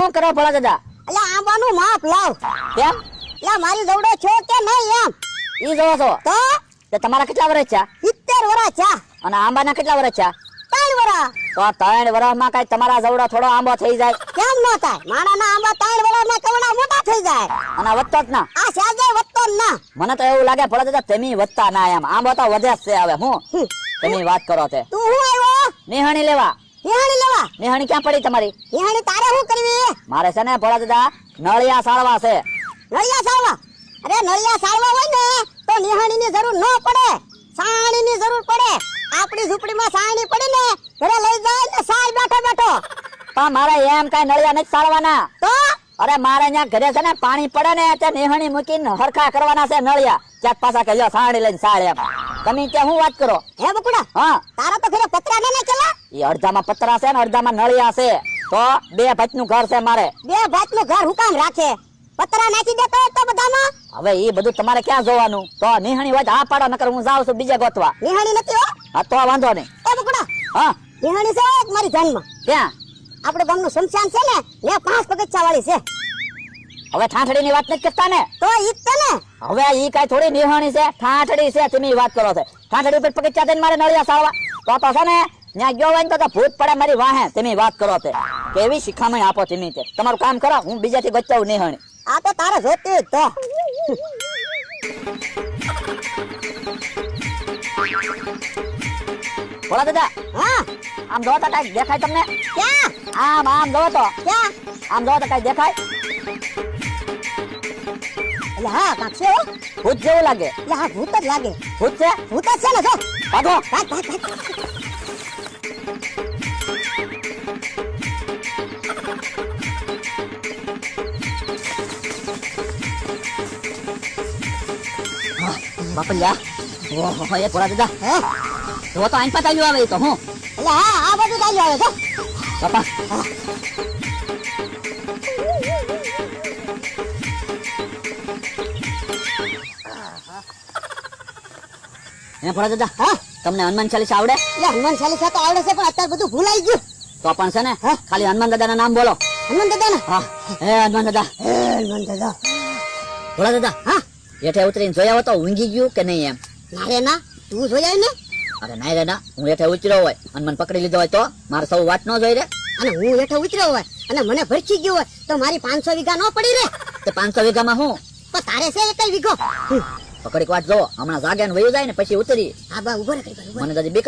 હું કરો ભલા દાદા? એટલે આંબાનું માપ લાવ. કેમ? એટલે મારી દવડો છો કે નહીં એમ. ઈ જોવો છો તો તે તમારા કેટલા વર્ષ છે 70 વર્ષ છે. અને આંબાના કેટલા વર્ષ છે? 3 વર્ષ. તો 3 વર્ષમાં કઈ તમારા જવડો થોડો આંબો થઈ જાય? કેમ ન થાય? માણાના આંબા 3 વર્ષમાં કવડા મોટા થઈ જાય. અને વધતો જ ના. આ સાજે વધતો જ ના. મને તો એવું લાગે ભલા દાદા તમે વધતા ના એમ. આંબો તો વધે જ છે હવે. હું તમે વાત કરો તે તું હું આવ્યો નિહાણી લેવા. નિહાણી લેવા? નિહાણી ક્યાં પડી તમારી? નિહાણી તારે શું કરવી? મારે છે ને ભલા દાદા નળિયા સાળવા છે. નળિયા સાળવા? અરે નળિયા સાળવા હોય ને તો નિહાણીની જરૂર ન પડે, સાણીની જરૂર પડે. આપણી ઝૂંપડીમાં સાણી પડી ને ઘરે લઈ જાય ને સાળ બેઠો બેઠો. પણ મારે એમ કઈ નળિયા નથી સાળવાના. તો અરે મારે અહીંયા ઘરે છે ને પાણી પડે ને તે નિહાણી મૂકીને હરખા કરવાના છે નળિયા. ચાક પાછા કે લ્યો સાણી લઈને સાળ એમ. તમે ત્યાં શું વાત કરો? હે બકુડા, હા તારા તો ઘરે પતરા ને ચલા. એ અડધામાં પતરા છે ને અડધામાં નળિયા છે. તો 2 ભાતનું ઘર છે મારે. 2 ભાતનું ઘર હુકામ રાખે? પતરા નાખી દેતો હોય તો બધામાં. હવે એ બધું તમારે ક્યાં જોવાનું? તો નિહાણી હોય તો હા પાડો, નકર હું જાઉં છું બીજે ગોતવા. નિહાણી નથી હો. હા તો વાંધો નહીં. એ બકુડા, હા નિહાણી છે એક મારી જાનમાં. ક્યાં? આપણે ગામનું શમશાન છે ને, ને 5 પગથિયા વાળી છે. હવે ઠાઠડી ની વાત નથી કરતા ને? તો ઈ જ છે ને. હવે ઈ કઈ થોડી નિહાણી છે, ઠાઠડી છે. તમે વાત કરો છો ઠાઠડી ઉપર પગથિયા થઈને મારે નળિયા સાળવા? તો છે ને ત્યાં ગયો હોય ને તો ભૂત પડે મારી વાહે. તમે વાત કરો તે કેવી શિખામણ આપો તમે તે. તમારું કામ કરો, હું બીજાથી બચાવું નિહાણી. આ તો તારે જોતી જ તો. ભોળા દાદા હા આમ જોવો તો કઈ દેખાય તમને? ક્યાં? આમ જોવો તો. ક્યાં? આમ જોવો તો કઈ દેખાય? એટલે હા કાંક છે હો. ભૂત જેવું લાગે. એટલે હા ભૂત જ લાગે. ભૂત છે? ભૂત જ છે ને જો. ભાગો. ભાગ ભાગ ભાગ. બાપલિયા ઓહો એ ભોળા દાદા હે? જો તો આઈન પાછા આવે તો હું. એટલે હા આ બધું ચાલ્યું આવે જો. બાપા હે ભોળા દાદા હા તમને હનુમાન ચાલીસા આવડે? એટલે હનુમાન ચાલીસા તો આવડે છે પણ અત્યારે બધું ભૂલાઈ ગયું. તો પણ છે ને હા? ખાલી હનુમાન દાદાના નામ બોલો. હનુમાન દાદા ને? હા હે હનુમાન દાદા. હે હનુમાન દાદા. ભોળા દાદા હા હેઠે ઉતરીને જોયા હો તો ઊંઘી ગયું કે નહીં એમ? ના રે ના, તું જોઈ ને. અરે ના રે ના, હું હેઠે ઉતર્યો હોય અને મને પકડી લીધો હોય તો મારે સૌ વાત ન જોઈ રે. અને હું હેઠો ઉતર્યો હોય અને મને ભરખી ગયો હોય તો મારી 500 વીઘા ન પડી રે. તે 500 વીઘામાં હું પણ તારે છે એકઈ વીઘો. પકડીક વાત જોવો, હમણાં જાગે ને વયું જાય ને પછી ઉતરી. હા બા ઉભો રે કઈ મને તો બીક